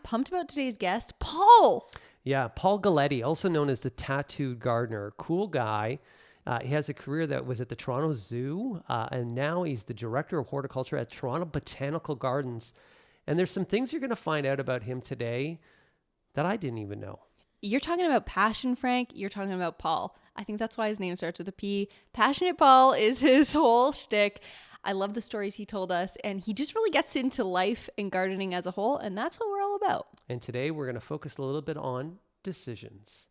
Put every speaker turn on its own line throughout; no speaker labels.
pumped about today's guest, Paul.
Yeah, Paul Gellatly, also known as the Tattooed Gardener. Cool guy. He has a career that was at the Toronto Zoo, and now he's the Director of Horticulture at Toronto Botanical Gardens. And there's some things you're going to find out about him today that I didn't even know.
You're talking about passion, Frank. You're talking about Paul. I think that's why his name starts with a P. Passionate Paul is his whole shtick. I love the stories he told us, and he just really gets into life and gardening as a whole, and that's what we're all about.
And today we're going to focus a little bit on decisions.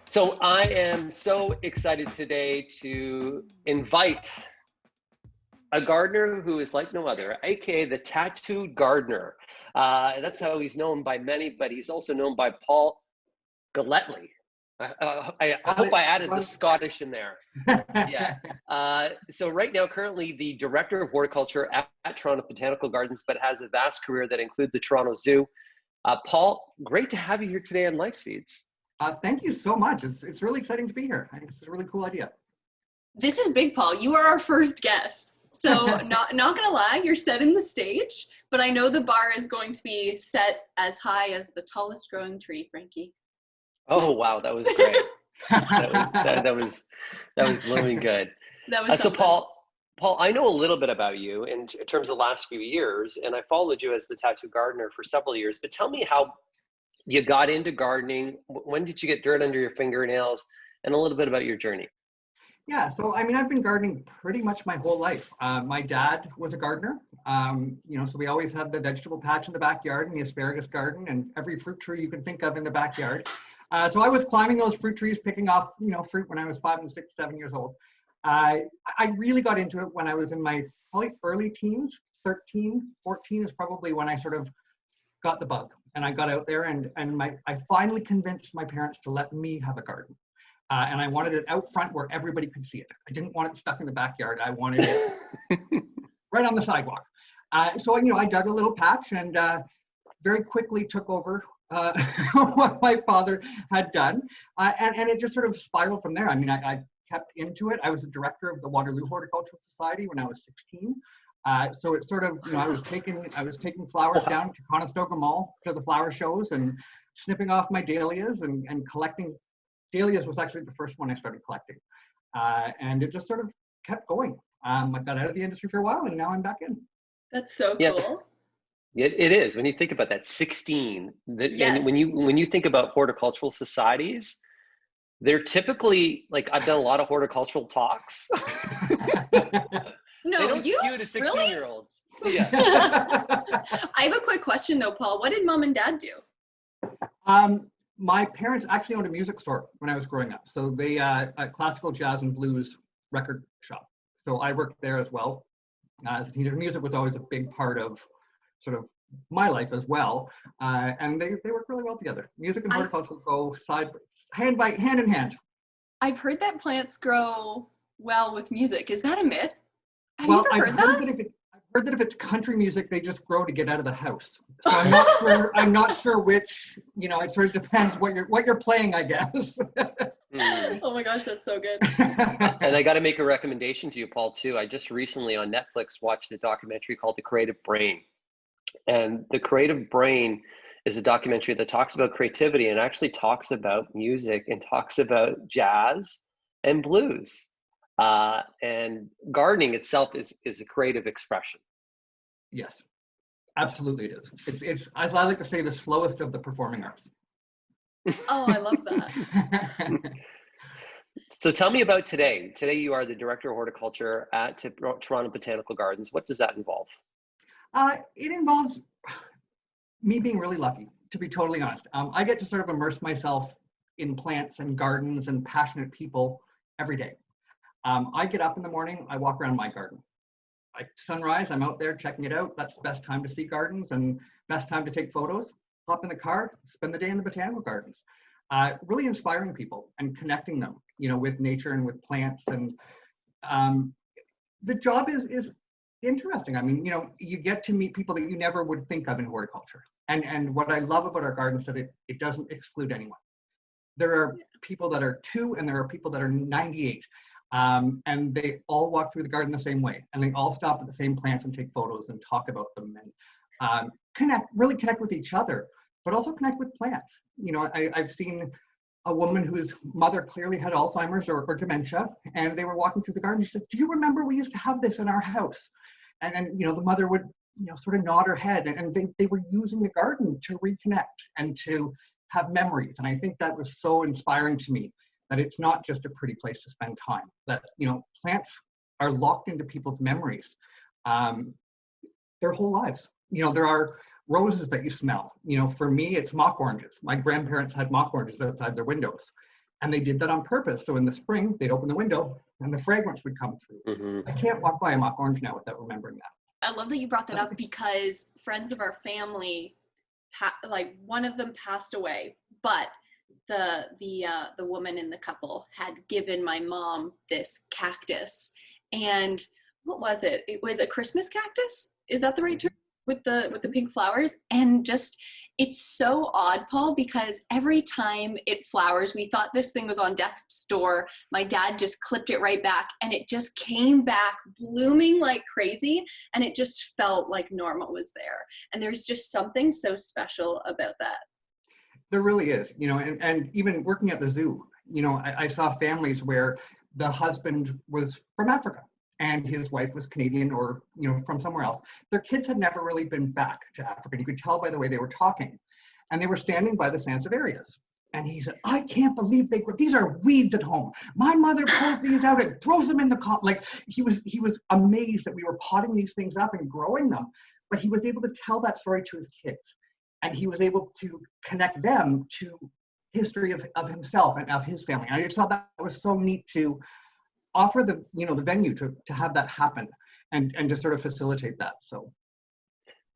So I am so excited today to invite a gardener who is like no other, aka the Tattooed Gardener. That's how he's known by many, but he's also known by Paul Gellatly. I hope I added the Scottish in there. Yeah. So right now, currently the Director of Horticulture at Toronto Botanical Gardens, but has a vast career that includes the Toronto Zoo. Paul, great to have you here today on Life Seeds.
Thank you so much. It's really exciting to be here. I think it's a really cool idea.
This is big, Paul. You are our first guest. So not gonna lie, you're setting the stage, but I know the bar is going to be set as high as the tallest growing tree, Frankie.
Oh wow, that was great. that was blooming good.
That was
So Paul, I know a little bit about you in terms of the last few years, and I followed you as the Tattoo Gardener for several years. But tell me how you got into gardening. When did you get dirt under your fingernails, and a little bit about your journey?
Yeah, so I mean, I've been gardening pretty much my whole life. My dad was a gardener, so we always had the vegetable patch in the backyard and the asparagus garden and every fruit tree you can think of in the backyard. So I was climbing those fruit trees, picking off, fruit when I was 5 and 6, 7 years old. I really got into it when I was in my probably early teens, 13, 14 is probably when I sort of got the bug. And I got out there and I finally convinced my parents to let me have a garden. And I wanted it out front where everybody could see it. I didn't want it stuck in the backyard. I wanted it right on the sidewalk. So I dug a little patch and very quickly took over what my father had done. And it just sort of spiraled from there. I mean, I kept into it. I was the director of the Waterloo Horticultural Society when I was 16. So it sort of, I was taking flowers down to Conestoga Mall to the flower shows and snipping off my dahlias and collecting. Dahlias was actually the first one I started collecting. And it just sort of kept going. I got out of the industry for a while and now I'm back in.
That's so
Yeah,
cool.
it is. When you think about that, 16,
Yes.
And when you think about horticultural societies, they're typically, like, I've done a lot of horticultural talks.
No,
they don't
you
skew to 16-year-olds. Really? Yeah.
I have a quick question though, Paul. What did mom and dad do?
My parents actually owned a music store when I was growing up. So they a classical jazz and blues record shop. So I worked there as well. As a teenager, music was always a big part of sort of my life as well. And they work really well together. Music and horticulture go hand in hand.
I've heard that plants grow well with music. Is that a myth? Have you ever heard that?
I've heard that if it's country music, they just grow to get out of the house. So I'm not sure which, it sort of depends what you're playing, I guess.
Oh my gosh, that's so good.
And I got to make a recommendation to you, Paul, too. I just recently on Netflix watched a documentary called The Creative Brain. And The Creative Brain is a documentary that talks about creativity and actually talks about music and talks about jazz and blues. And gardening itself is a creative expression.
Yes, absolutely it is. It's, as I like to say, the slowest of the performing arts.
Oh, I love that.
So tell me about today. Today you are the Director of Horticulture at Toronto Botanical Gardens. What does that involve?
It involves me being really lucky, to be totally honest. I get to sort of immerse myself in plants and gardens and passionate people every day. I get up in the morning, I walk around my garden. Like sunrise, I'm out there checking it out. That's the best time to see gardens and best time to take photos. Hop in the car, spend the day in the botanical gardens. Really inspiring people and connecting them, with nature and with plants. And the job is interesting. I mean, you get to meet people that you never would think of in horticulture. And what I love about our garden is that it doesn't exclude anyone. There are people that are 2 and there are people that are 98. And they all walk through the garden the same way, and they all stop at the same plants and take photos and talk about them and really connect with each other, but also connect with plants. You know, I've seen a woman whose mother clearly had Alzheimer's or dementia, and they were walking through the garden. She said, "Do you remember we used to have this in our house?" And you know, the mother would, you know, sort of nod her head, and they were using the garden to reconnect and to have memories. And I think that was so inspiring to me, that it's not just a pretty place to spend time, that, you know, plants are locked into people's memories their whole lives. You know, there are roses that you smell. You know, for me, it's mock oranges. My grandparents had mock oranges outside their windows, and they did that on purpose. So in the spring, they'd open the window and the fragrance would come through.
Mm-hmm.
I can't walk by a mock orange now without remembering that.
I love that you brought that up, because friends of our family, like one of them passed away, but the woman in the couple had given my mom this cactus. And what was it? It was a Christmas cactus. Is that the right term? With the pink flowers. And just, it's so odd, Paul, because every time it flowers, we thought this thing was on death's door. My dad just clipped it right back, and it just came back blooming like crazy, and it just felt like Norma was there. And there's just something so special about that.
There really is, you know, and even working at the zoo, you know, I saw families where the husband was from Africa and his wife was Canadian or, you know, from somewhere else. Their kids had never really been back to Africa. You could tell by the way they were talking. And they were standing by the sansevierias. And he said, "I can't believe these are weeds at home. My mother pulls these out and throws them in the like he was amazed that we were potting these things up and growing them. But he was able to tell that story to his kids. And he was able to connect them to history of himself and of his family. And I just thought that was so neat to offer the, you know, the venue to have that happen and to sort of facilitate that. So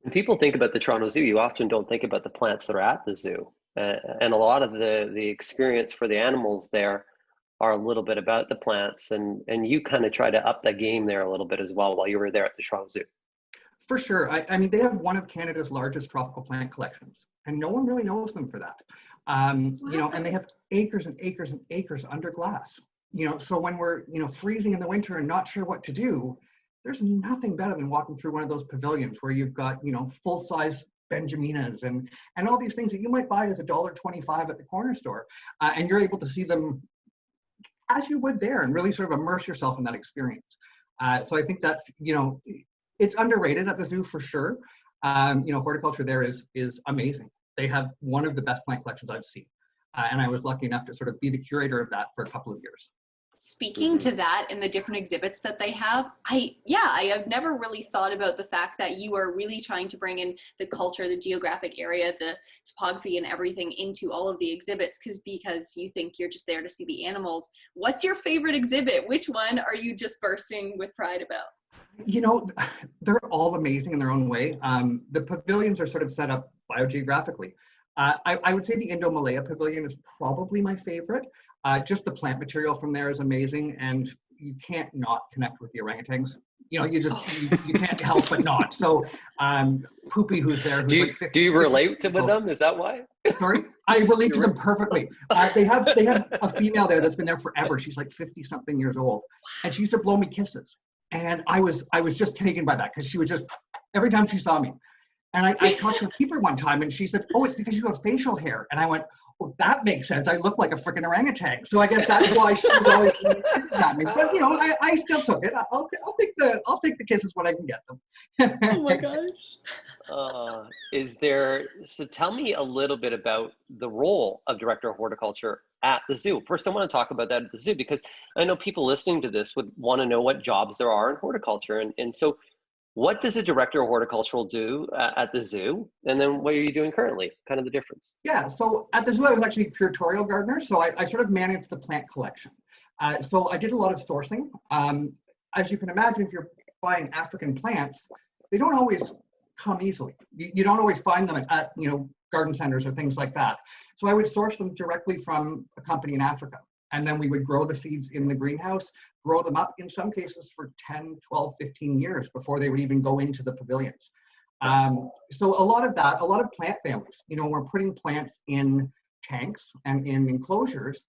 when people think about the Toronto Zoo, you often don't think about the plants that are at the zoo. And a lot of the experience for the animals there are a little bit about the plants. And you kind of try to up the game there a little bit as well while you were there at the Toronto Zoo.
For sure. I mean, they have one of Canada's largest tropical plant collections, and no one really knows them for that. You know, and they have acres and acres and acres under glass. You know, so when we're, you know, freezing in the winter and not sure what to do, there's nothing better than walking through one of those pavilions where you've got, you know, full-size Benjaminas and all these things that you might buy as $1.25 at the corner store, and you're able to see them as you would there and really sort of immerse yourself in that experience. So I think that's, you know, it's underrated at the zoo for sure. You know, horticulture there is amazing. They have one of the best plant collections I've seen. And I was lucky enough to sort of be the curator of that for a couple of years.
Speaking to that and the different exhibits that they have, I have never really thought about the fact that you are really trying to bring in the culture, the geographic area, the topography and everything into all of the exhibits because you think you're just there to see the animals. What's your favorite exhibit? Which one are you just bursting with pride about?
You know, they're all amazing in their own way. The pavilions are sort of set up biogeographically. I would say the Indo-Malaya Pavilion is probably my favorite. Just the plant material from there is amazing, and you can't not connect with the orangutans. You know, you just you can't help but not. So, Poopy, who's there, who's
do you relate with them? Is that why?
Sorry, I relate to them perfectly. They have a female there that's been there forever. She's like 50-something years old, and she used to blow me kisses. And I was just taken by that because she would just every time she saw me. And I talked to a keeper one time, and she said, "Oh, it's because you have facial hair." And I went, "Oh, that makes sense. I look like a freaking orangutan." So I guess that's why she was always at me. But you know, I still took it. I'll take the kisses when I can get them.
Oh my gosh.
So tell me a little bit about the role of Director of Horticulture at the zoo. First, I want to talk about that at the zoo, because I know people listening to this would want to know what jobs there are in horticulture. And so what does a Director of Horticulture do at the zoo? And then what are you doing currently? Kind of the difference.
Yeah, so at the zoo, I was actually a curatorial gardener. So I sort of managed the plant collection. So I did a lot of sourcing. As you can imagine, if you're buying African plants, they don't always come easily. You don't always find them at you know, garden centers or things like that. So I would source them directly from a company in Africa. And then we would grow the seeds in the greenhouse, grow them up in some cases for 10, 12, 15 years before they would even go into the pavilions. So a lot of plant families, you know, we're putting plants in tanks and in enclosures.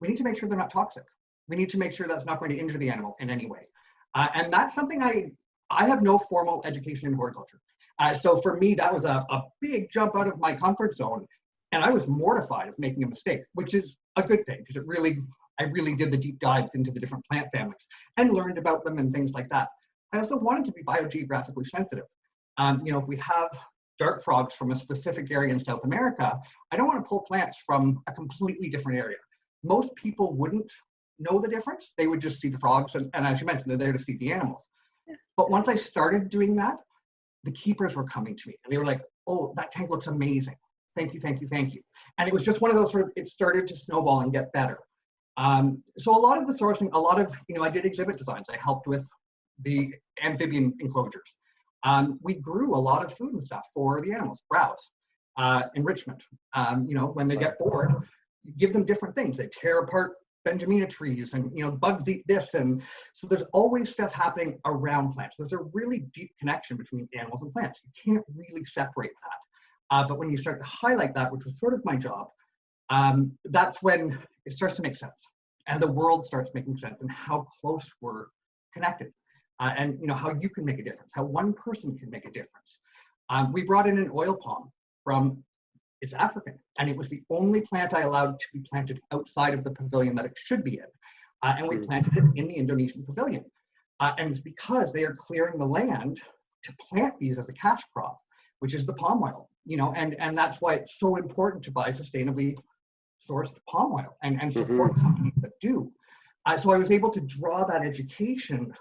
We need to make sure they're not toxic. We need to make sure that's not going to injure the animal in any way. And that's something I have no formal education in horticulture. So for me, that was a big jump out of my comfort zone. And I was mortified of making a mistake, which is a good thing, because I really did the deep dives into the different plant families and learned about them and things like that. I also wanted to be biogeographically sensitive. If we have dart frogs from a specific area in South America, I don't want to pull plants from a completely different area. Most people wouldn't know the difference. They would just see the frogs, and as you mentioned, they're there to see the animals. But once I started doing that, the keepers were coming to me and they were like, oh, that tank looks amazing. Thank you, thank you, thank you. And it was just one of those sort of, it started to snowball and get better. So a lot of the sourcing, I did exhibit designs. I helped with the amphibian enclosures. We grew a lot of food and stuff for the animals, browse, enrichment. When they get bored, you give them different things. They tear apart Benjamina trees and, bugs eat this. And so there's always stuff happening around plants. There's a really deep connection between animals and plants. You can't really separate that. But when you start to highlight that, which was sort of my job, that's when it starts to make sense. And the world starts making sense and how close we're connected. And how you can make a difference, how one person can make a difference. We brought in an oil palm it's African, and it was the only plant I allowed to be planted outside of the pavilion that it should be in. And we planted it in the Indonesian pavilion. And it's because they are clearing the land to plant these as a cash crop, which is the palm oil, and that's why it's so important to buy sustainably sourced palm oil and support companies that do. So I was able to draw that education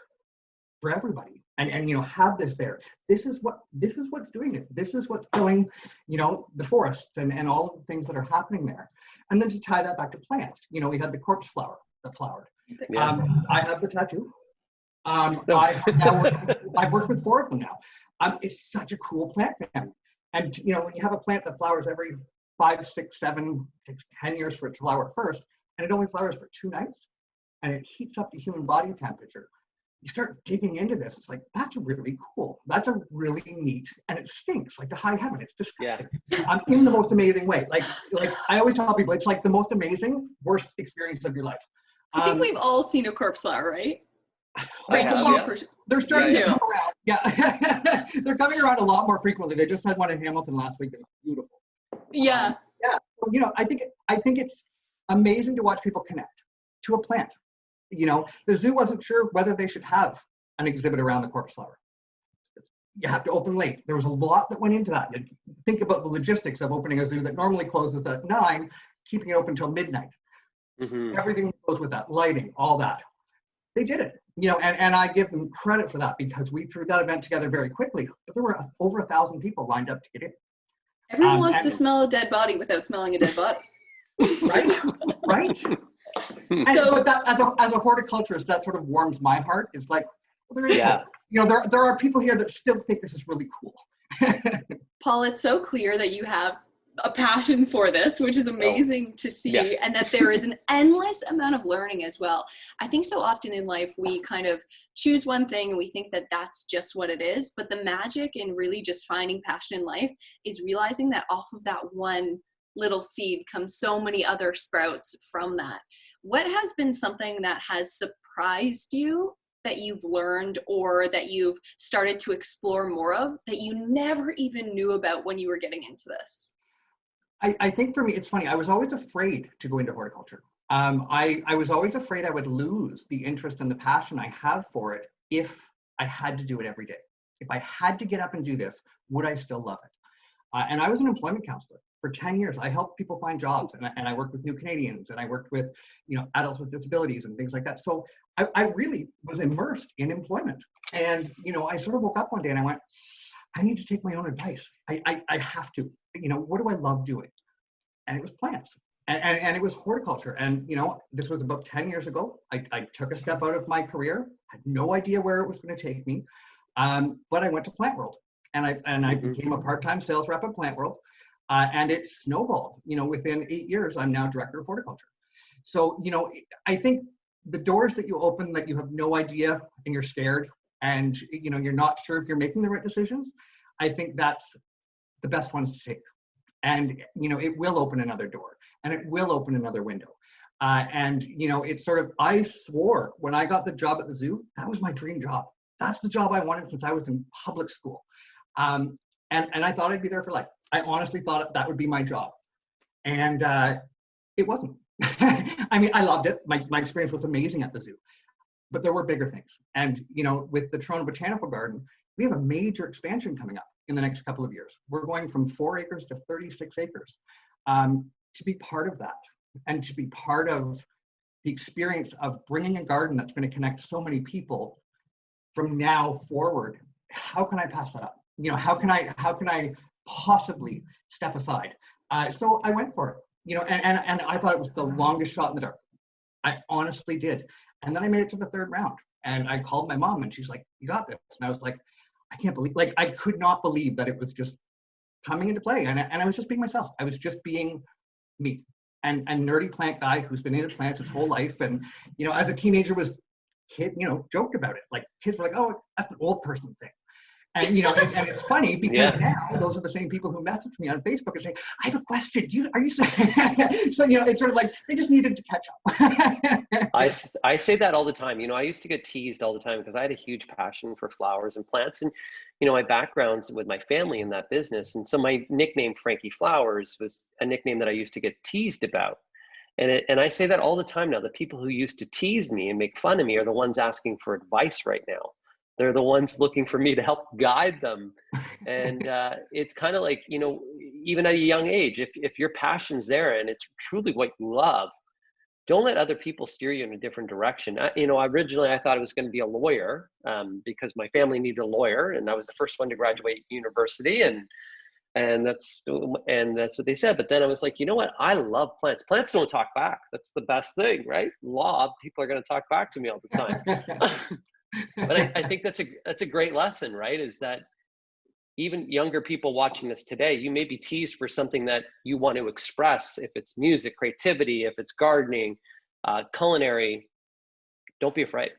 for everybody and have this there. This is what's doing it. This is what's killing, the forests and all of the things that are happening there. And then to tie that back to plants, we had the corpse flower that flowered.
Yeah.
I have the tattoo. I've worked with 4 of them now. It's such a cool plant family. And when you have a plant that flowers every 5, 6, 7, 10 years for it to flower first, and it only flowers for 2 nights, and it heats up to human body temperature, you start digging into this. It's like, that's really cool. That's a really neat, and it stinks like the high heaven. It's disgusting. Yeah. In the most amazing way. Like I always tell people, it's like the most amazing, worst experience of your life.
I think we've all seen a corpse flower, right?
They're starting to come around. Yeah, they're coming around a lot more frequently. They just had one in Hamilton last week. It was beautiful.
Yeah.
So, I think it's amazing to watch people connect to a plant. The zoo wasn't sure whether they should have an exhibit around the corpse flower. You have to open late. There was a lot that went into that. Think about the logistics of opening a zoo that normally closes at 9, keeping it open until midnight. Everything goes with that, lighting, all that. They did it, and I give them credit for that because we threw that event together very quickly. But there were over 1,000 people lined up to get in.
Everyone wants to smell a dead body without smelling a dead body.
Right. But that, as a horticulturist, that sort of warms my heart. It's like, well, there are people here that still think this is really cool.
Paul, it's so clear that you have a passion for this, which is amazing to see, and that there is an endless amount of learning as well. I think so often in life we kind of choose one thing and we think that that's just what it is, but the magic in really just finding passion in life is realizing that off of that one little seed comes so many other sprouts from that. What has been something that has surprised you that you've learned or that you've started to explore more of that you never even knew about when you were getting into this?
I think for me, it's funny. I was always afraid to go into horticulture. I was always afraid I would lose the interest and the passion I have for it if I had to do it every day. If I had to get up and do this, would I still love it? And I was an employment counselor for 10 years. I helped people find jobs, and I worked with New Canadians, and I worked with adults with disabilities and things like that. So I really was immersed in employment. And I sort of woke up one day and I went, I need to take my own advice. I have to. What do I love doing? And it was plants. And it was horticulture. And, this was about 10 years ago. I took a step out of my career, had no idea where it was going to take me. But I went to Plant World, and I became a part-time sales rep at Plant World. And it snowballed. Within 8 years, I'm now director of horticulture. So, I think the doors that you open that you have no idea and you're scared and, you're not sure if you're making the right decisions, I think that's the best ones to take. And, it will open another door and it will open another window. And, you know, it's sort of, I swore when I got the job at the zoo, that was my dream job. That's the job I wanted since I was in public school. And I thought I'd be there for life. I honestly thought that would be my job. And it wasn't. I mean, I loved it. My experience was amazing at the zoo, but there were bigger things. And, you know, with the Toronto Botanical Garden, we have a major expansion coming up in the next couple of years. We're going from 4 acres to 36 acres. To be part of that and to be part of the experience of bringing a garden that's going to connect so many people from now forward, how can I pass that up? You know, how can I possibly step aside? So I went for it, you know, and I thought it was the longest shot in the dark. I honestly did. And then I made it to the 3rd round, and I called my mom, and she's like, "You got this." And I was like, I can't believe, like, I could not believe that it was just coming into play. And I was just being myself. I was just being me, and nerdy plant guy who's been into plants his whole life. And, you know, as a teenager joked about it. Like, kids were like, "Oh, that's an old person thing." And, you know, and it's funny because now those are the same people who message me on Facebook and say, "I have a question. Are you saying?" So, you know, it's sort of like they just needed to catch up.
I say that all the time. You know, I used to get teased all the time because I had a huge passion for flowers and plants. And, you know, my background's with my family in that business. And so my nickname, Frankie Flowers, was a nickname that I used to get teased about. And I say that all the time now. The people who used to tease me and make fun of me are the ones asking for advice right now. They're the ones looking for me to help guide them. And it's kind of like, you know, even at a young age, if your passion's there and it's truly what you love, don't let other people steer you in a different direction. You know, originally I thought I was going to be a lawyer because my family needed a lawyer, and I was the first one to graduate university, and that's what they said. But then I was like, you know what? I love plants. Plants don't talk back. That's the best thing, right? Law, people are going to talk back to me all the time. But I think that's a great lesson, right? Is that even younger people watching this today, you may be teased for something that you want to express. If it's music, creativity, if it's gardening, culinary, don't be afraid.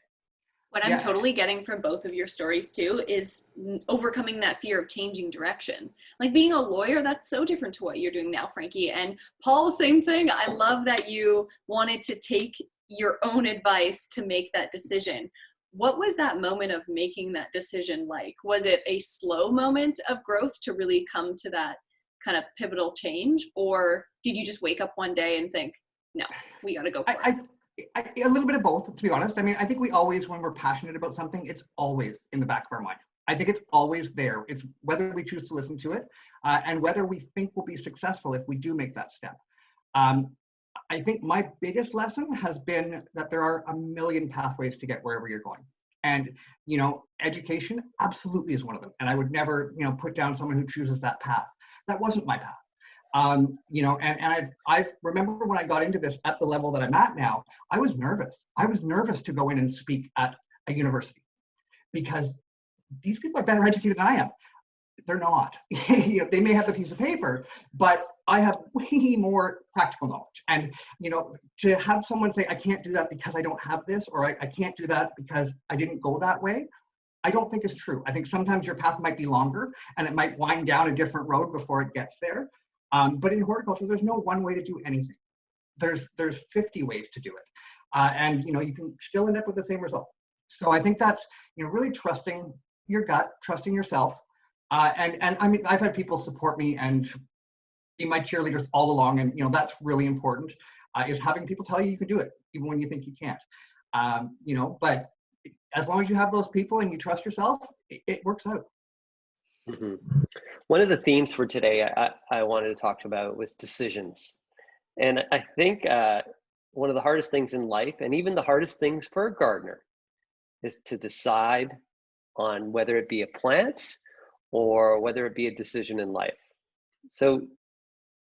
What I'm totally getting from both of your stories too is overcoming that fear of changing direction. Like being a lawyer, that's so different to what you're doing now, Frankie. And Paul, same thing. I love that you wanted to take your own advice to make that decision. What was that moment of making that decision like? Was it a slow moment of growth to really come to that kind of pivotal change? Or did you just wake up one day and think, no, we got to go for it?
A little bit of both, to be honest. I mean, I think we always, when we're passionate about something, it's always in the back of our mind. I think it's always there. It's whether we choose to listen to it and whether we think we'll be successful if we do make that step. I think my biggest lesson has been that there are a million pathways to get wherever you're going. And, you know, education absolutely is one of them. And I would never, you know, put down someone who chooses that path. That wasn't my path. You know, and I remember when I got into this at the level that I'm at now, I was nervous. I was nervous to go in and speak at a university because these people are better educated than I am. They're not. You know, they may have the piece of paper, but I have way more practical knowledge. And, you know, to have someone say, I can't do that because I don't have this, or I can't do that because I didn't go that way, I don't think is true. I think sometimes your path might be longer and it might wind down a different road before it gets there. But in horticulture, there's no one way to do anything. There's 50 ways to do it. And, you know, you can still end up with the same result. So I think that's, you know, really trusting your gut, trusting yourself. And I mean, I've had people support me and be my cheerleaders all along. And, you know, that's really important, is having people tell you you can do it, even when you think you can't. You know, but as long as you have those people and you trust yourself, it works out.
Mm-hmm. One of the themes for today I wanted to talk about was decisions. And I think one of the hardest things in life, and even the hardest things for a gardener, is to decide on whether it be a plant or whether it be a decision in life. So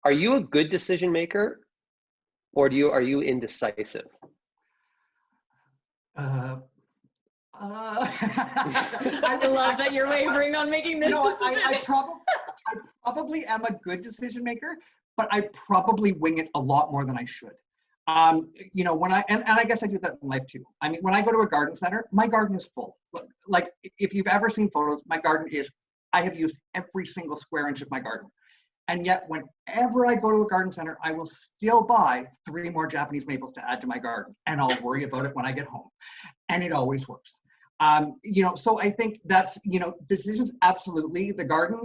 are you a good decision maker, or are you indecisive?
I love that you're wavering on making this decision.
I probably am a good decision maker, but I probably wing it a lot more than I should. You know, when and I guess I do that in life too. I mean, when I go to a garden center, my garden is full. Like, if you've ever seen photos, my garden is, I have used every single square inch of my garden. And yet whenever I go to a garden center, I will still buy 3 more Japanese maples to add to my garden. And I'll worry about it when I get home. And it always works. So I think that's, decisions, absolutely. The garden,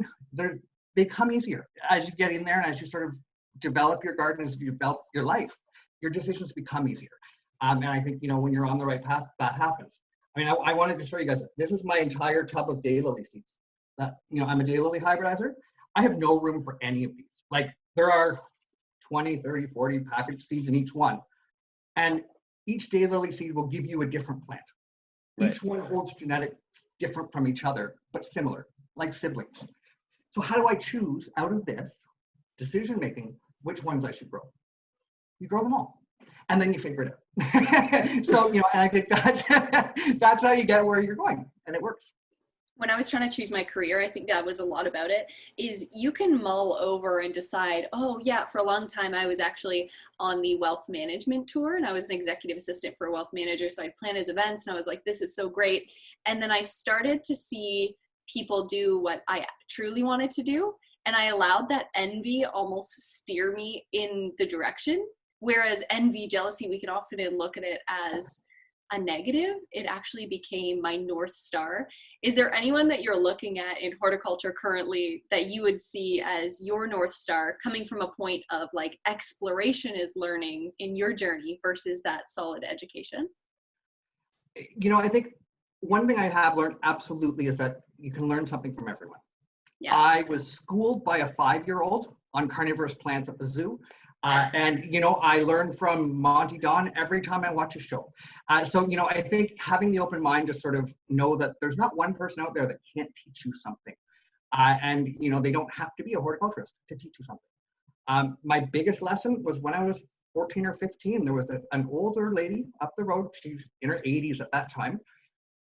they come easier as you get in there and as you sort of develop your garden, as you develop your life, your decisions become easier. And I think, when you're on the right path, that happens. I mean, I wanted to show you guys, this is my entire tub of daylily seeds. I'm a daylily hybridizer. I have no room for any of these. Like, there are 20, 30, 40 packaged seeds in each one. And each daylily seed will give you a different plant. Right. Each one holds genetics different from each other, but similar, like siblings. So how do I choose out of this decision-making which ones I should grow? You grow them all. And then you figure it out. So, and I think that's how you get where you're going, and it works.
When I was trying to choose my career, I think that was a lot about it, is you can mull over and decide, oh yeah, for a long time I was actually on the wealth management tour and I was an executive assistant for a wealth manager. So I'd plan his events and I was like, this is so great. And then I started to see people do what I truly wanted to do. And I allowed that envy almost steer me in the direction. Whereas envy, jealousy, we can often look at it as a negative. It actually became my North Star. Is there anyone that you're looking at in horticulture currently that you would see as your North Star, coming from a point of like exploration is learning in your journey versus that solid education?
I think one thing I have learned absolutely is that you can learn something from everyone.
Yeah.
I was schooled by a 5-year-old on carnivorous plants at the zoo. And I learn from Monty Don every time I watch a show. So I think having the open mind to sort of know that there's not one person out there that can't teach you something. And they don't have to be a horticulturist to teach you something. My biggest lesson was when I was 14 or 15, there was an older lady up the road. She was in her 80s at that time.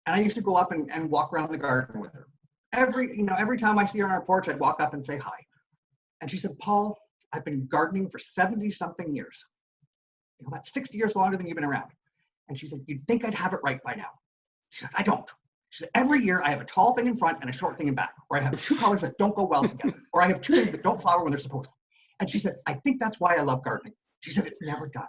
And I used to go up and walk around the garden with her. Every time I see her on our porch, I'd walk up and say hi. And she said, Paul, I've been gardening for 70 something years. About 60 years longer than you've been around. And she said, you'd think I'd have it right by now. She said, I don't. She said, every year I have a tall thing in front and a short thing in back, or I have 2 colors that don't go well together, or I have 2 things that don't flower when they're supposed to. And she said, I think that's why I love gardening. She said, it's never done.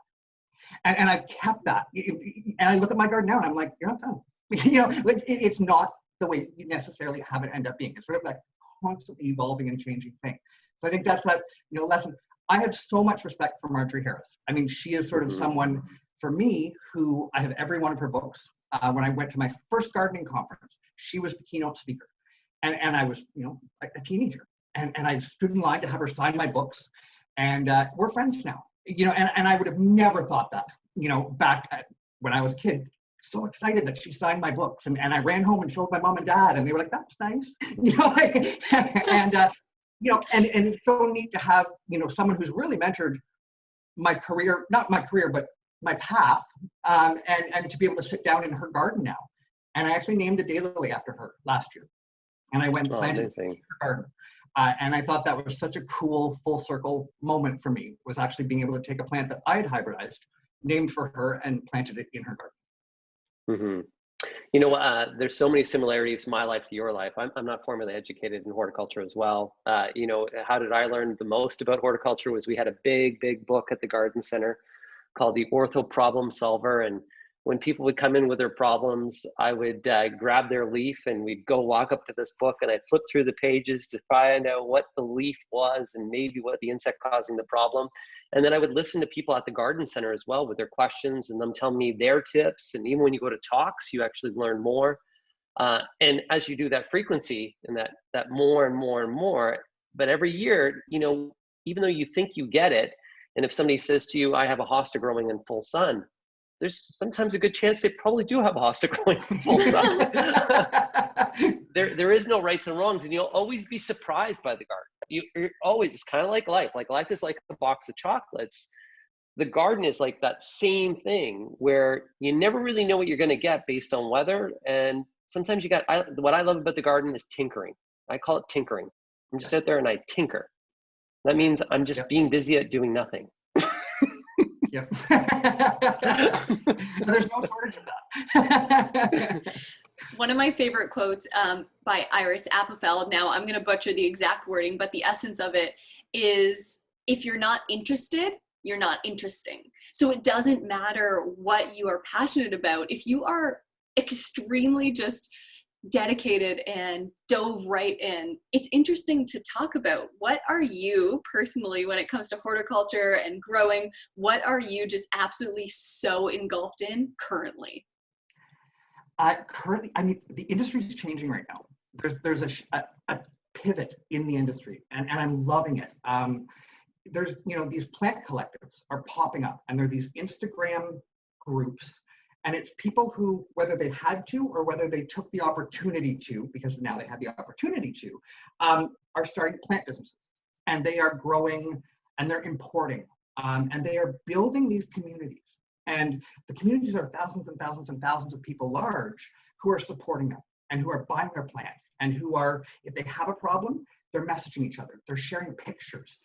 And I've kept that. And I look at my garden now and I'm like, you're not done. It's not the way you necessarily have it end up being. It's sort of like constantly evolving and changing thing. So I think that's that, lesson. I have so much respect for Marjorie Harris. I mean, she is sort of someone, for me, who I have every one of her books. When I went to my first gardening conference, she was the keynote speaker. And I was, like a teenager. And I stood in line to have her sign my books. And we're friends now. And I would have never thought that, back when I was a kid. So excited that she signed my books. And I ran home and showed my mom and dad. And they were like, that's nice. And it's so neat to have, someone who's really mentored my career, not my career, but my path, and to be able to sit down in her garden now. And I actually named a daylily after her last year. And I went and planted her garden. And I thought that was such a cool full circle moment for me, was actually being able to take a plant that I had hybridized, named for her, and planted it in her garden.
Mm-hmm. There's so many similarities, my life to your life. I'm not formally educated in horticulture as well. How did I learn the most about horticulture was we had a big book at the garden center called the Ortho Problem Solver. And when people would come in with their problems, I would grab their leaf and we'd go walk up to this book and I'd flip through the pages to find out what the leaf was and maybe what the insect causing the problem. And then I would listen to people at the garden center as well with their questions and them telling me their tips. And even when you go to talks, you actually learn more. And as you do that frequency and that more and more and more, but every year, even though you think you get it, and if somebody says to you, I have a hosta growing in full sun, there's sometimes a good chance they probably do have a hosta growing in full sun. There is no rights and wrongs, and you'll always be surprised by the garden. You're always, it's kind of like life. Like life is like a box of chocolates. The garden is like that same thing where you never really know what you're going to get based on weather. And sometimes what I love about the garden is tinkering. I call it tinkering. I'm just out there and I tinker. That means I'm just being busy at doing nothing.
Yep. There's no shortage of that.
One of my favorite quotes by Iris Apfel, now I'm going to butcher the exact wording, but the essence of it is if you're not interested, you're not interesting. So it doesn't matter what you are passionate about. If you are extremely just dedicated and dove right in, it's interesting to talk about. What are you personally, when it comes to horticulture and growing, what are you just absolutely so engulfed in currently?
Currently, I mean, the industry is changing right now. There's a pivot in the industry, and I'm loving it. There's, these plant collectives are popping up, and there are these Instagram groups, and it's people who, whether they had to or whether they took the opportunity to, because now they have the opportunity to, are starting plant businesses, and they are growing, and they're importing, and they are building these communities. And the communities are thousands and thousands and thousands of people large who are supporting them and who are buying their plants and who are, if they have a problem, they're messaging each other. They're sharing pictures.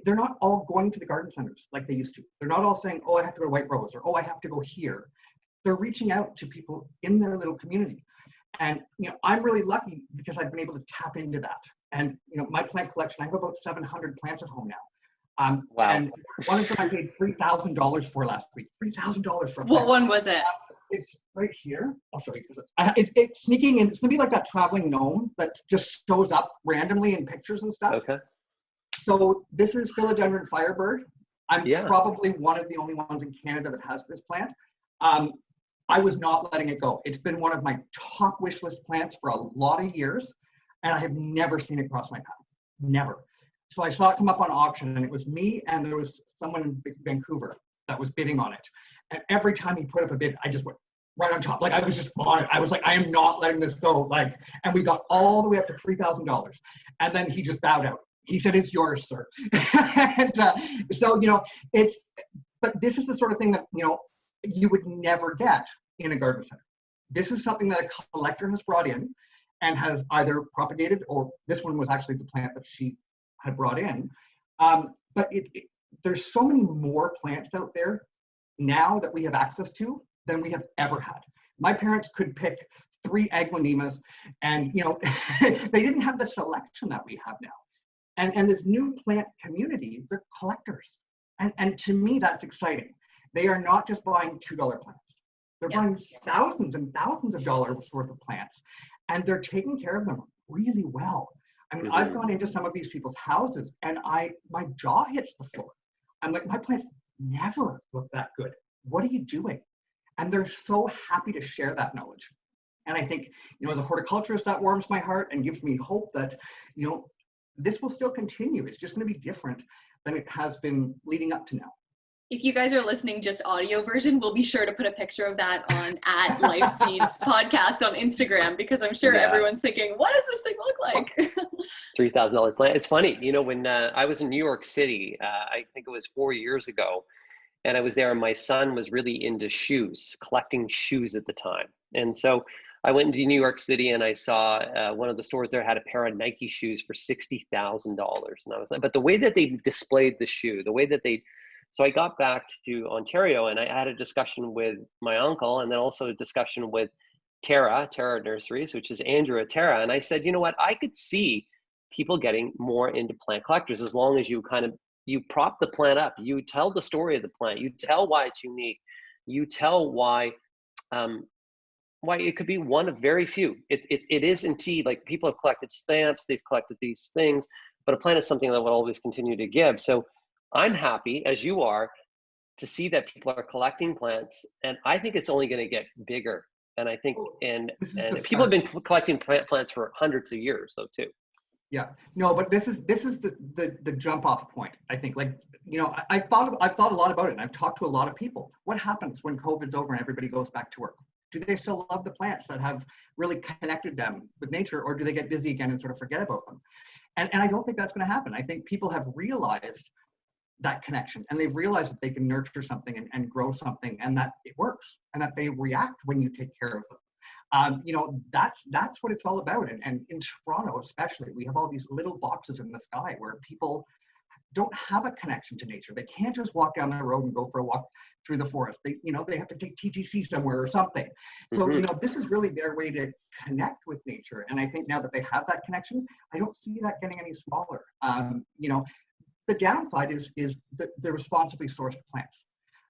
They're not all going to the garden centers like they used to. They're not all saying, oh, I have to go to White Rose, or oh, I have to go here. They're reaching out to people in their little community. And I'm really lucky because I've been able to tap into that. And my plant collection, I have about 700 plants at home now.
Wow.
And one of them I paid $3,000 for last week. $3,000 for a plant.
What one was it?
It's right here. I'll show you. It's sneaking in. It's gonna be like that traveling gnome that just shows up randomly in pictures and stuff.
Okay.
So this is Philodendron Firebird. I'm
Yeah.
probably one of the only ones in Canada that has this plant. I was not letting it go. It's been one of my top wish list plants for a lot of years, and I have never seen it cross my path. Never. So I saw it come up on auction, and it was me and there was someone in Vancouver that was bidding on it. And every time he put up a bid, I just went right on top. Like, I was just on it. I was like, I am not letting this go. Like, and we got all the way up to $3,000. And then he just bowed out. He said, it's yours, sir. And so, but this is the sort of thing that, you would never get in a garden center. This is something that a collector has brought in and has either propagated, or this one was actually the plant that she had brought in. But there's so many more plants out there now that we have access to than we have ever had. My parents could pick 3 aglaonemas, and they didn't have the selection that we have now. And this new plant community, they're collectors. And to me, that's exciting. They are not just buying $2 plants. They're buying thousands and thousands of dollars worth of plants, and they're taking care of them really well. I mean, I've gone into some of these people's houses and my jaw hits the floor. I'm like, my plants never look that good. What are you doing? And they're so happy to share that knowledge. And I think, as a horticulturist, that warms my heart and gives me hope that, this will still continue. It's just going to be different than it has been leading up to now.
If you guys are listening just audio version, we'll be sure to put a picture of that on @LifeSeeds podcast on Instagram, because I'm sure everyone's thinking, what does this thing look like?
$3,000 plant. It's funny, when I was in New York City, I think it was 4 years ago, and I was there, and my son was really into shoes, collecting shoes at the time. And so I went into New York City, and I saw one of the stores there had a pair of Nike shoes for $60,000. And I was like, but the way that they displayed the shoe, the way that so I got back to Ontario, and I had a discussion with my uncle, and then also a discussion with Terra Nurseries, which is Andrew at Terra. And I said, you know what, I could see people getting more into plant collectors as long as you you prop the plant up, you tell the story of the plant, you tell why it's unique, you tell why it could be one of very few. It is indeed, like, people have collected stamps, they've collected these things, but a plant is something that will always continue to give. So I'm happy, as you are, to see that people are collecting plants, and I think it's only going to get bigger. And I think, and people have been collecting plants for hundreds of years, though, too.
Yeah, no, but this is the jump off point. I think, I've thought a lot about it, and I've talked to a lot of people. What happens when COVID's over and everybody goes back to work? Do they still love the plants that have really connected them with nature, or do they get busy again and sort of forget about them? And I don't think that's going to happen. I think people have realized that connection, and they've realized that they can nurture something and grow something, and that it works, and that they react when you take care of them. That's what it's all about. And in Toronto especially, we have all these little boxes in the sky where people don't have a connection to nature. They can't just walk down the road and go for a walk through the forest. They, they have to take TTC somewhere or something. So, this is really their way to connect with nature. And I think now that they have that connection, I don't see that getting any smaller. The downside is the responsibly sourced plants.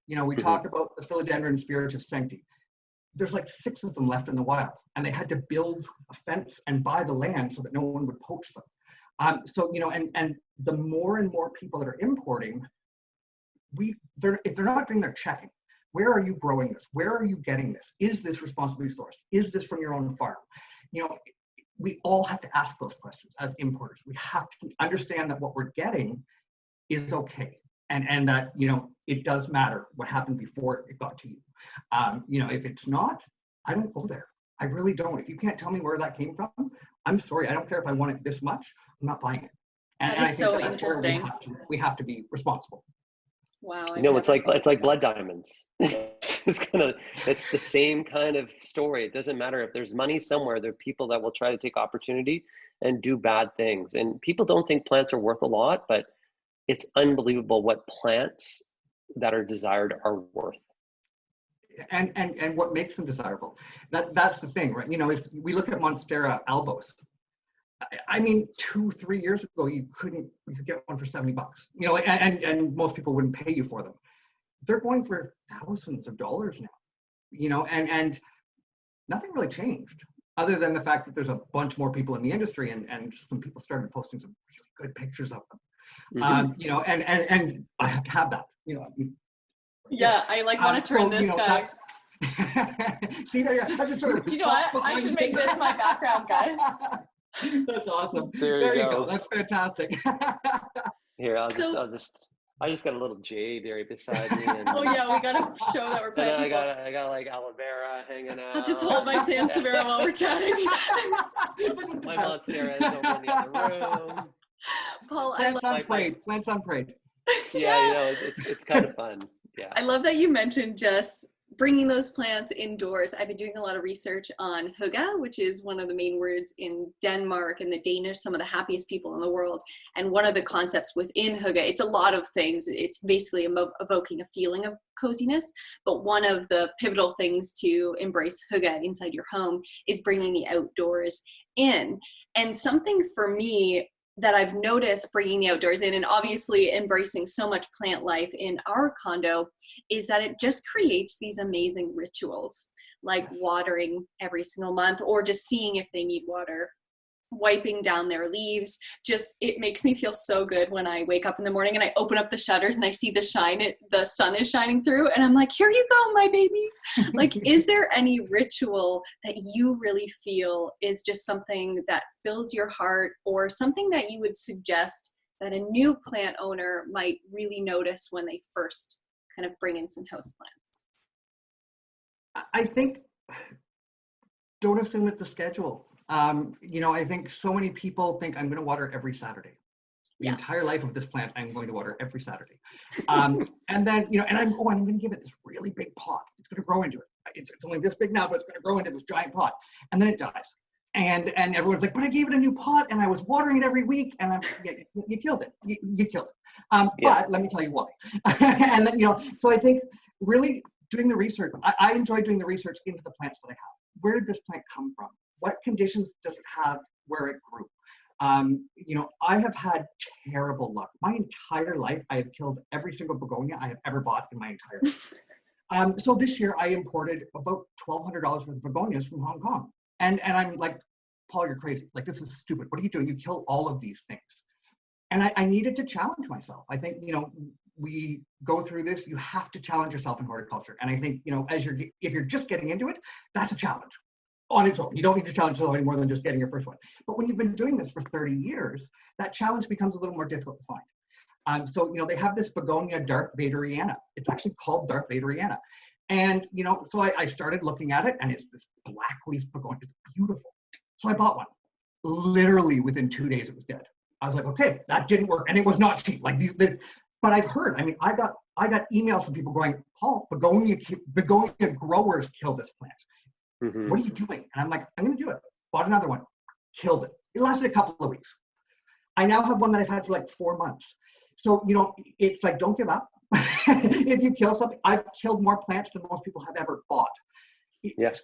We talked about the philodendron spiritus sancti. There's like 6 of them left in the wild, and they had to build a fence and buy the land so that no one would poach them. And the more and more people that are importing, if they're not doing their checking, where are you growing this? Where are you getting this? Is this responsibly sourced? Is this from your own farm? We all have to ask those questions as importers. We have to understand that what we're getting is okay. And that, it does matter what happened before it got to you. If it's not, I don't go there. I really don't. If you can't tell me where that came from, I'm sorry. I don't care if I want it this much. I'm not buying it. And
that is
I think
so
that's
interesting.
where we have to be responsible.
Wow.
It's like blood diamonds. It's the same kind of story. It doesn't matter if there's money somewhere. There are people that will try to take opportunity and do bad things. And people don't think plants are worth a lot, but it's unbelievable what plants that are desired are worth.
And what makes them desirable. That's the thing, right? If we look at Monstera albos, I mean, 2-3 years ago, you could get one for $70, and most people wouldn't pay you for them. They're going for thousands of dollars now, and nothing really changed other than the fact that there's a bunch more people in the industry, and some people started posting some really good pictures of them. And I have to have that,
Yeah, I want to turn this guy.
See, there, I just sort of
I should make this my background, guys.
That's awesome.
There you go.
That's fantastic.
Here, I just got a little jade there beside me. And,
oh yeah, we gotta show that we're playing.
I got like aloe vera hanging out.
I'll just hold my sansevieria while we're chatting.
My Monstera is over in the other room.
Paul,
Plants on parade.
Yeah, it's kind of fun. Yeah.
I love that you mentioned just bringing those plants indoors. I've been doing a lot of research on Hygge, which is one of the main words in Denmark, and the Danish, some of the happiest people in the world. And one of the concepts within Hygge, it's a lot of things. It's basically evoking a feeling of coziness. But one of the pivotal things to embrace Hygge inside your home is bringing the outdoors in. And something for me that I've noticed bringing the outdoors in, and obviously embracing so much plant life in our condo, is that it just creates these amazing rituals, like watering every single month, or just seeing if they need water, wiping down their leaves. Just, it makes me feel so good when I wake up in the morning and I open up the shutters and I see the sun is shining through, and I'm like, here you go, my babies. Like, is there any ritual that you really feel is just something that fills your heart, or something that you would suggest that a new plant owner might really notice when they first kind of bring in some house plants?
I think, don't assume it's the schedule. I think so many people think I'm going to water every Saturday. The entire life of this plant, I'm going to water every Saturday. And then, and I'm going to give it this really big pot. It's going to grow into it. It's only this big now, but it's going to grow into this giant pot. And then it dies. And everyone's like, but I gave it a new pot and I was watering it every week. And you killed it. You killed it. But let me tell you why. And then, so I think really doing the research, I enjoy doing the research into the plants that I have. Where did this plant come from? What conditions does it have where it grew? I have had terrible luck. My entire life, I have killed every single begonia I have ever bought in my entire life. So this year I imported about $1,200 worth of begonias from Hong Kong. And I'm like, Paul, you're crazy. Like, this is stupid. What are you doing? You kill all of these things. And I needed to challenge myself. I think, we go through this, you have to challenge yourself in horticulture. And I think, if you're just getting into it, that's a challenge on its own. You don't need to challenge yourself any more than just getting your first one. But when you've been doing this for 30 years, that challenge becomes a little more difficult to find. So they have this begonia Darth Vaderiana. It's actually called Darth Vaderiana. And, so I started looking at it, and it's this black leaf begonia. It's beautiful. So I bought one. Literally within 2 days, it was dead. I was like, okay, that didn't work. And it was not cheap. Like but I've heard, I got emails from people going, Paul, begonia growers kill this plant. Mm-hmm. What are you doing? And I'm like, I'm going to do it. Bought another one, killed it. It lasted a couple of weeks. I now have one that I've had for like 4 months. So, it's like, don't give up. If you kill something, I've killed more plants than most people have ever bought.
Yes.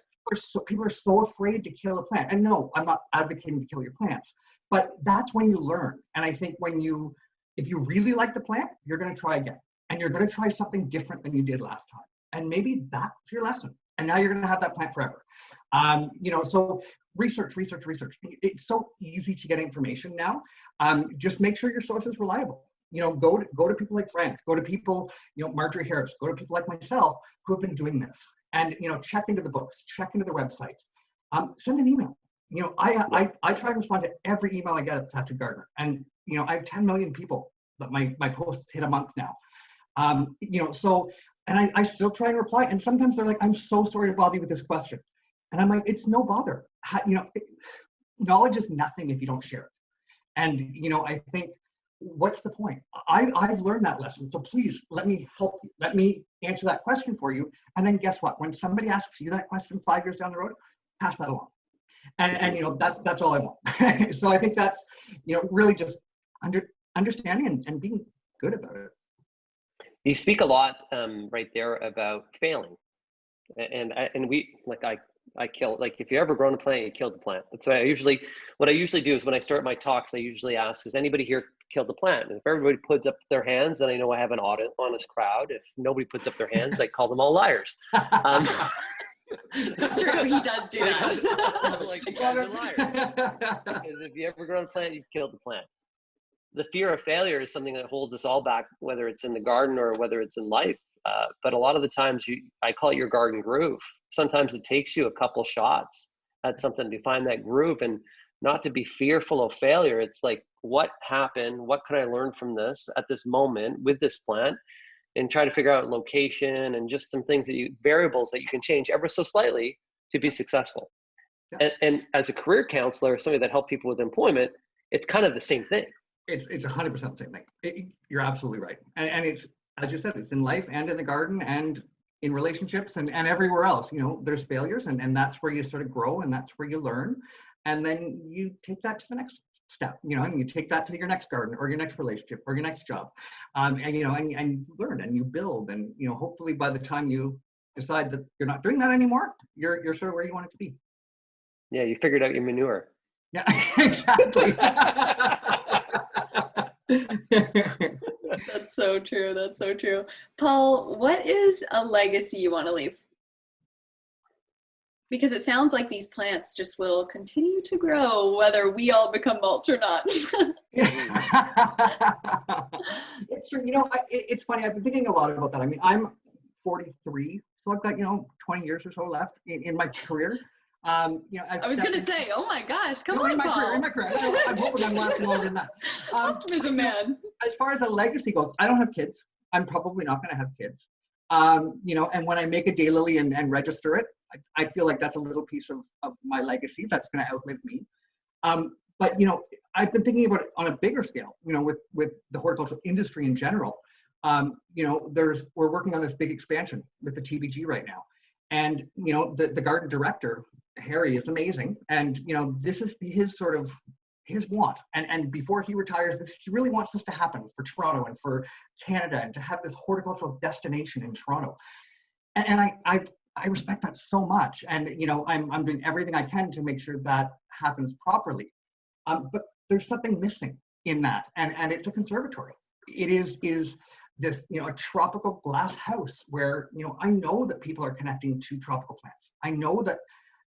People are so afraid to kill a plant. And no, I'm not advocating to kill your plants, but that's when you learn. And I think if you really like the plant, you're going to try again, and you're going to try something different than you did last time. And maybe that's your lesson. And now you're going to have that plant forever. So research. It's so easy to get information now. Just make sure your source is reliable. Go to people like Frank, go to people, Marjorie Harris, go to people like myself who have been doing this, and, check into the books, check into the websites, send an email. I try and respond to every email I get at the Tattooed Gardener. And, I have 10 million people that my posts hit a month now. And I still try and reply. And sometimes they're like, I'm so sorry to bother you with this question. And I'm like, it's no bother. Knowledge is nothing if you don't share it. And, I think, what's the point? I've learned that lesson. So please let me help you. Let me answer that question for you. And then guess what? When somebody asks you that question 5 years down the road, pass that along. And that's all I want. So I think that's, really just understanding and being good about it.
You speak a lot right there about failing, and we I kill, like, if you ever grown a plant, you kill the plant. That's why what I usually do is when I start my talks, I usually ask, has anybody here killed the plant? And if everybody puts up their hands, then I know I have an honest crowd. If nobody puts up their hands, I call them all liars.
It's true, he does do that.
Like, you're liars. Because if you ever grown a plant, you've killed the plant. The fear of failure is something that holds us all back, whether it's in the garden or whether it's in life. But a lot of the times, I call it your garden groove. Sometimes it takes you a couple shots at something to find that groove, and not to be fearful of failure. It's like, what happened? What can I learn from this at this moment with this plant? And try to figure out location and just some things variables that you can change ever so slightly to be successful. Yeah. And as a career counselor, somebody that helps people with employment, it's kind of the same thing.
It's 100% the same thing. You're absolutely right. And it's, as you said, it's in life and in the garden and in relationships and everywhere else. There's failures, and that's where you sort of grow, and that's where you learn. And then you take that to the next step, and you take that to your next garden or your next relationship or your next job. And you learn and you build, and, hopefully by the time you decide that you're not doing that anymore, you're sort of where you want it to be.
Yeah. You figured out your manure.
Yeah, exactly.
That's so true. That's so true. Paul, what is a legacy you want to leave? Because it sounds like these plants just will continue to grow, whether we all become mulch or not.
It's true. It's funny. I've been thinking a lot about that. I mean, I'm 43, so I've got, 20 years or so left in my career. I
was going to say, oh my gosh, come on,
in my
Paul.
career. I'm hoping I'm lasting longer than that.
Optimism, man.
As far as a legacy goes, I don't have kids. I'm probably not going to have kids. And when I make a daylily and register it, I feel like that's a little piece of my legacy that's going to outlive me. But, I've been thinking about it on a bigger scale, with the horticultural industry in general. We're working on this big expansion with the TBG right now. And, the garden director, Harry, is amazing. And, this is his want. And before he retires, he really wants this to happen for Toronto and for Canada, and to have this horticultural destination in Toronto. And I respect that so much. And, I'm doing everything I can to make sure that happens properly. But there's something missing in that. And it's a conservatory. It is this, a tropical glass house where, I know that people are connecting to tropical plants. I know that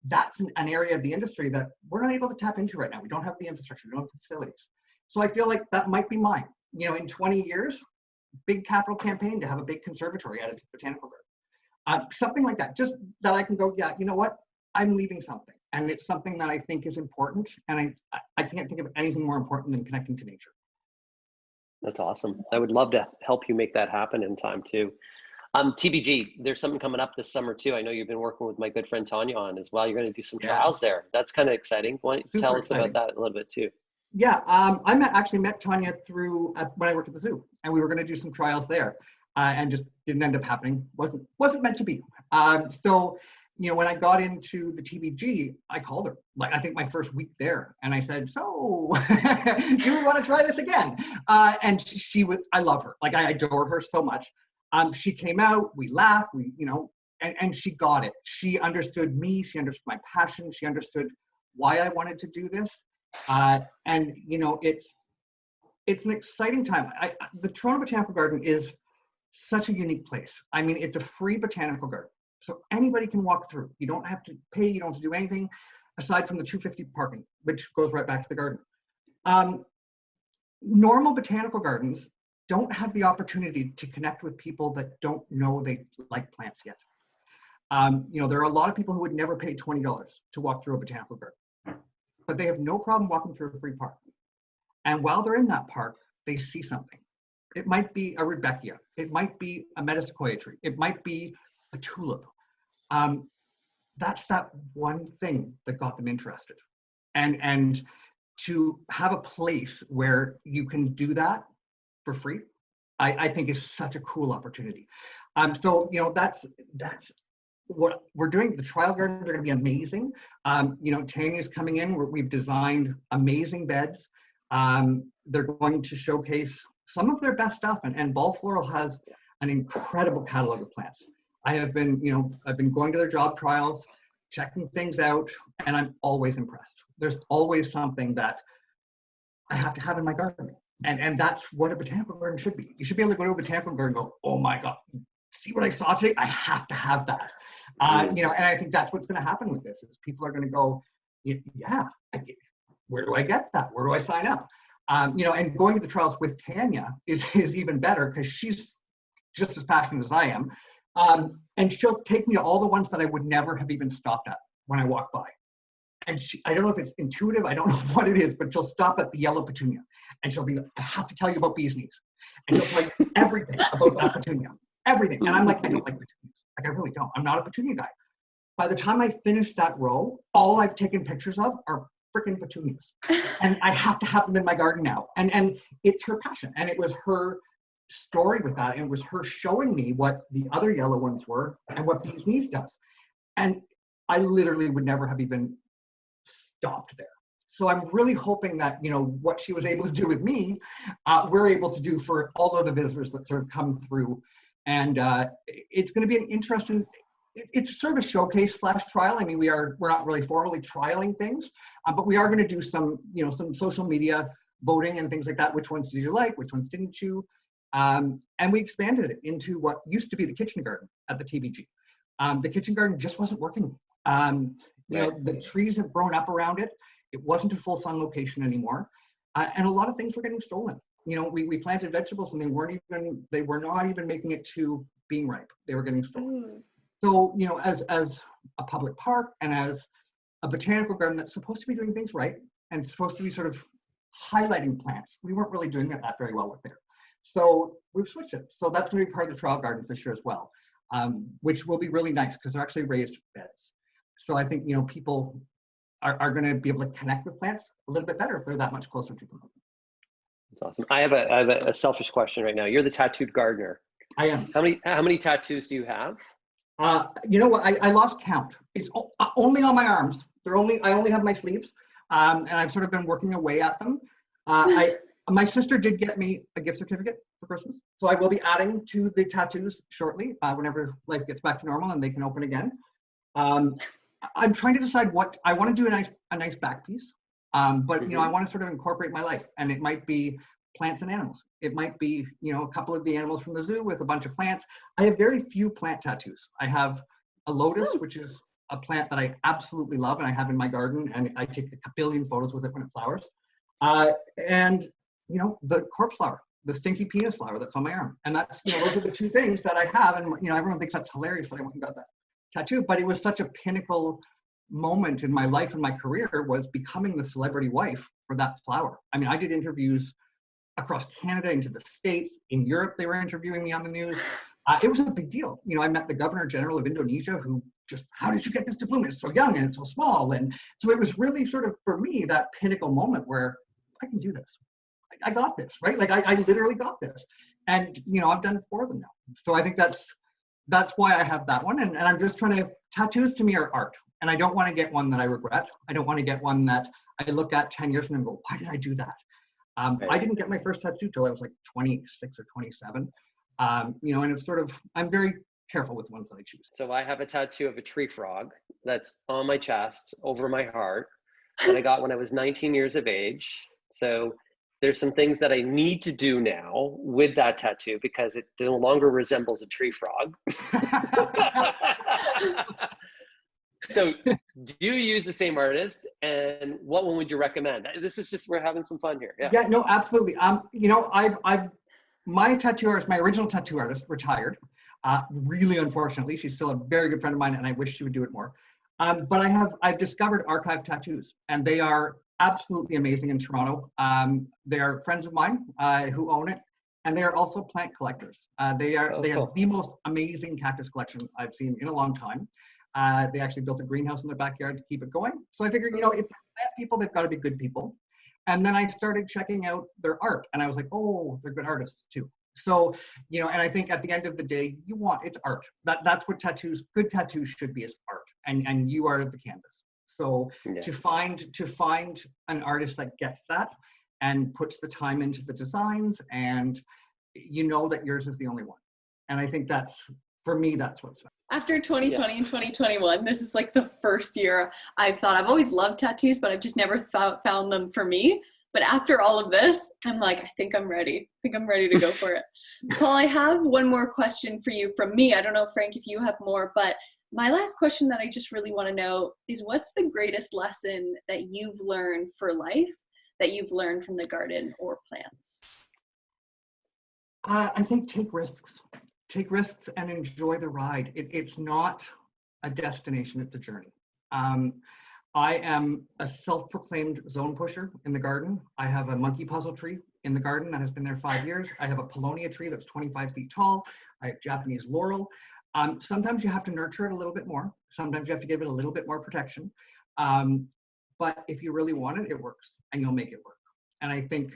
that's an area of the industry that we're not able to tap into right now. We don't have the infrastructure, we don't have the facilities. So I feel like that might be mine. In 20 years, big capital campaign to have a big conservatory at a botanical garden. Something like that, just that I can go, yeah, you know what? I'm leaving something. And it's something that I think is important. And I can't think of anything more important than connecting to nature.
That's awesome. I would love to help you make that happen in time too. TBG, there's something coming up this summer too. I know you've been working with my good friend Tanya on as well. You're going to do some trials there. That's kind of exciting. Why don't you tell us about that a little bit too?
Yeah, I actually met Tanya when I worked at the zoo, and we were going to do some trials there, and just didn't end up happening. Wasn't meant to be. So when I got into the TBG, I called her, like, I think my first week there. And I said, so do we want to try this again? And she was, I love her. Like, I adore her so much. She came out, we laughed, and she got it. She understood me. She understood my passion. She understood why I wanted to do this. And it's an exciting time. The Toronto Botanical Garden is such a unique place. I mean, it's a free botanical garden. So anybody can walk through. You don't have to pay, you don't have to do anything aside from the $2.50 parking, which goes right back to the garden. Normal botanical gardens don't have the opportunity to connect with people that don't know they like plants yet. There are a lot of people who would never pay $20 to walk through a botanical garden, but they have no problem walking through a free park. And while they're in that park, they see something. It might be a Rudbeckia. It might be a metasequoia tree. It might be a tulip. That's that one thing that got them interested. And to have a place where you can do that for free, I think is such a cool opportunity. So that's what we're doing. The trial gardens are going to be amazing. Tanya's coming in. We've designed amazing beds. They're going to showcase some of their best stuff, and Ball Floral has an incredible catalog of plants. I've been going to their job trials, checking things out, and I'm always impressed. There's always something that I have to have in my garden. And that's what a botanical garden should be. You should be able to go to a botanical garden and go, oh my God, see what I saw today? I have to have that. And I think that's what's going to happen with this is people are going to go, yeah, where do I get that? Where do I sign up? And going to the trials with Tanya is even better because she's just as passionate as I am. And she'll take me to all the ones that I would never have even stopped at when I walk by. And I don't know if it's intuitive, I don't know what it is, but she'll stop at the yellow petunia. And she'll be like, I have to tell you about bee's knees. And she'll tell you everything about that petunia. Everything. And I'm like, I don't like petunias. Like, I really don't. I'm not a petunia guy. By the time I finish that row, all I've taken pictures of are freaking petunias. And I have to have them in my garden now. And it's her passion. And it was her story with that. And it was her showing me what the other yellow ones were and what bee's knees does. And I literally would never have even stopped there. So I'm really hoping that, what she was able to do with me, we're able to do for all of the visitors that sort of come through. And it's going to be an interesting, it's sort of a showcase / trial. I mean, we're not really formally trialing things, but we are going to do some, some social media voting and things like that. Which ones did you like? Which ones didn't you? And we expanded it into what used to be the kitchen garden at the TBG. The kitchen garden just wasn't working. The trees have grown up around it. It wasn't a full sun location anymore. And a lot of things were getting stolen. We planted vegetables and they were not even making it to being ripe. They were getting stolen. So, as a public park and as a botanical garden that's supposed to be doing things right and supposed to be sort of highlighting plants, we weren't really doing that very well with there. So we've switched it. So that's going to be part of the trial gardens this year as well, which will be really nice because they're actually raised beds. So I think, people are going to be able to connect with plants a little bit better if they're that much closer to them.
That's awesome. I have a selfish question right now. You're the tattooed gardener.
I am.
How many tattoos do you have?
You know what? I lost count. It's only on my arms. I only have my sleeves, and I've sort of been working away at them. My sister did get me a gift certificate for Christmas, so I will be adding to the tattoos shortly whenever life gets back to normal and they can open again. I'm trying to decide what I want to do. A nice back piece, but I want to sort of incorporate my life, and it might be plants and animals. It might be a couple of the animals from the zoo with a bunch of plants. I have very few plant tattoos. I have a lotus, which is a plant that I absolutely love, and I have in my garden, and I take a billion photos with it when it flowers. And the corpse flower, the stinky penis flower that's on my arm, and that's those are the two things that I have, and everyone thinks that's hilarious that I went and got that tattoo, but it was such a pinnacle moment in my life and my career was becoming the celebrity wife for that flower. I mean, I did interviews across Canada, into the States, in Europe, they were interviewing me on the news. It was a big deal. I met the Governor General of Indonesia who just, how did you get this to bloom? It's so young and it's so small. And so it was really sort of, for me, that pinnacle moment where I can do this. I got this, right? Like I literally got this. And, I've done 4 of them now. So I think that's that's why I have that one. And I'm just trying to, tattoos to me are art. And I don't want to get one that I regret. I don't want to get one that I look at 10 years from now and go, why did I do that? I didn't get my first tattoo till I was like 26 or 27. And it's sort of, I'm very careful with ones that I choose.
So I have a tattoo of a tree frog that's on my chest, over my heart, that I got when I was 19 years of age. So there's some things that I need to do now with that tattoo because it no longer resembles a tree frog. So do you use the same artist, and what one would you recommend? This is just, we're having some fun here.
Yeah, no, absolutely. My tattoo artist, my original tattoo artist, retired. Really, unfortunately, she's still a very good friend of mine, and I wish she would do it more. But I've discovered Archive Tattoos, and they are absolutely amazing in Toronto. They are friends of mine who own it, and they are also plant collectors. They have the most amazing cactus collection I've seen in a long time. They actually built a greenhouse in their backyard to keep it going. So I figured, if they're plant people, they've got to be good people. And then I started checking out their art, and I was like, oh, they're good artists too. So, and I think at the end of the day, it's art. That's what good tattoos should be, is art. And you are the canvas. So to find an artist that gets that and puts the time into the designs, and that yours is the only one. And I think for me, that's what's fun.
After 2020 and 2021, this is like the first year I've always loved tattoos, but I've just never found them for me. But after all of this, I'm like, I think I'm ready. To go for it. Paul, I have one more question for you from me. I don't know, Frank, if you have more, but my last question that I just really want to know is, what's the greatest lesson that you've learned for life, that you've learned from the garden or plants?
I think take risks. Take risks and enjoy the ride. It's not a destination, it's a journey. I am a self-proclaimed zone pusher in the garden. I have a monkey puzzle tree in the garden that has been there 5 years. I have a Paulownia tree that's 25 feet tall. I have Japanese laurel. Sometimes you have to nurture it a little bit more. Sometimes you have to give it a little bit more protection. But if you really want it, it works, and you'll make it work. And I think,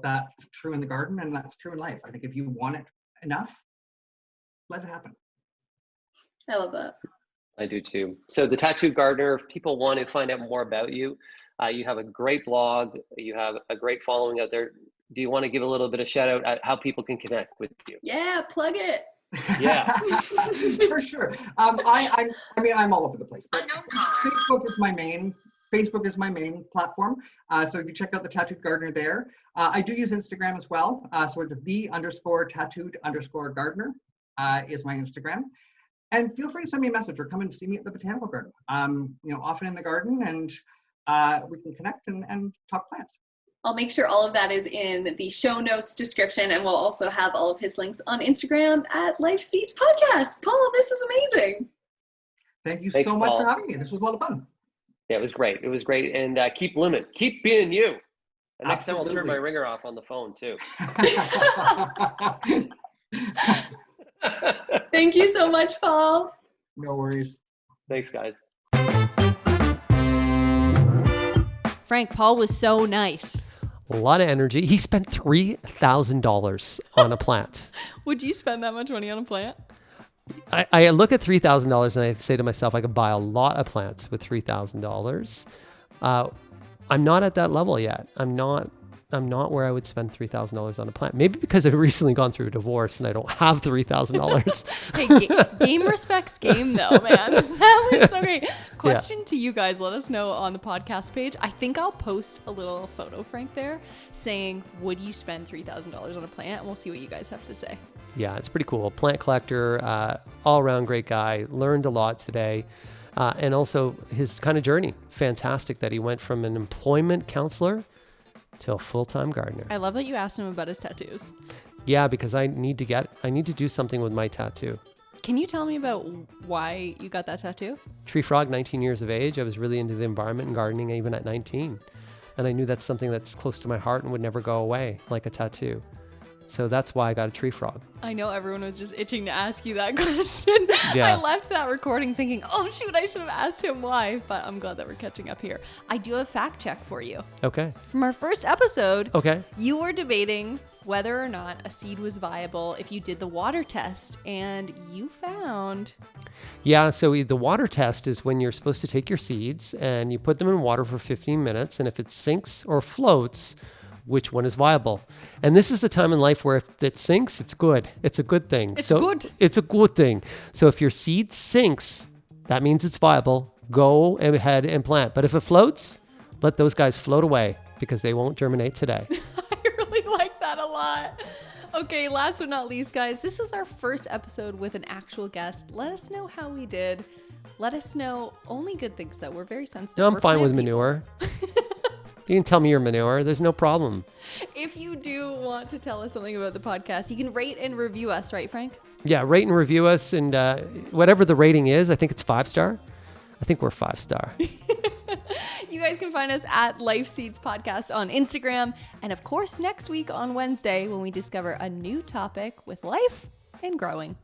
that's true in the garden, and that's true in life. I think if you want it enough, let it happen.
I love that.
I do too. So the Tattooed Gardener, if people want to find out more about you, you have a great blog, you have a great following out there. Do you want to give a little bit of shout out at how people can connect with you?
Yeah, plug it.
Yeah.
For sure. I'm all over the place. Facebook is my main platform. So if you check out the Tattooed Gardener there. I do use Instagram as well. So it's _tattooed_gardener is my Instagram. And feel free to send me a message or come and see me at the Botanical Garden. Often in the garden, and we can connect and talk plants.
I'll make sure all of that is in the show notes description, and we'll also have all of his links on Instagram at Life Seeds Podcast. Paul, this was amazing.
Thank you so much for having me. This was a lot of fun.
Yeah, it was great. It was great. And keep blooming. Keep being you. And next time I'll turn my ringer off on the phone too.
Thank you so much, Paul.
No worries.
Thanks, guys.
Frank, Paul was so nice.
A lot of energy. He spent $3,000 on a plant.
Would you spend that much money on a plant?
I look at $3,000 and I say to myself, I could buy a lot of plants with $3,000. I'm not at that level yet. I'm not where I would spend $3,000 on a plant. Maybe because I've recently gone through a divorce and I don't have $3,000.
Hey, game respects game though, man. That was so great. Question to you guys. Let us know on the podcast page. I think I'll post a little photo, Frank, there saying, would you spend $3,000 on a plant? And we'll see what you guys have to say.
Yeah, it's pretty cool. Plant collector, all around great guy. Learned a lot today. And also his kind of journey. Fantastic that he went from an employment counselor to a full-time gardener.
I love that you asked him about his tattoos.
Yeah, because I need to do something with my tattoo.
Can you tell me about why you got that tattoo?
Tree frog, 19 years of age. I was really into the environment and gardening even at 19. And I knew that's something that's close to my heart and would never go away, like a tattoo. So that's why I got a tree frog.
I know everyone was just itching to ask you that question.
Yeah.
I left that recording thinking, oh shoot, I should have asked him why. But I'm glad that we're catching up here. I do have a fact check for you.
Okay.
From our first episode,
Okay.
you were debating whether or not a seed was viable if you did the water test, and you found...
Yeah, so the water test is when you're supposed to take your seeds and you put them in water for 15 minutes, and if it sinks or floats, which one is viable? And this is a time in life where if it sinks, it's good. It's a good thing.
It's good.
It's a good thing. So if your seed sinks, that means it's viable. Go ahead and plant. But if it floats, let those guys float away because they won't germinate today.
I really like that a lot. Okay, last but not least, guys, this is our first episode with an actual guest. Let us know how we did. Let us know only good things, though. We're very sensitive.
No, I'm
We're
fine with
plant people.
manure. You can tell me your manure. There's no problem.
If you do want to tell us something about the podcast, you can rate and review us, right, Frank?
Yeah, rate and review us. And whatever the rating is, I think it's 5-star. I think we're 5-star.
You guys can find us at Life Seeds Podcast on Instagram. And of course, next week on Wednesday, when we discover a new topic with life and growing.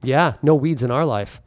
Yeah, no weeds in our life.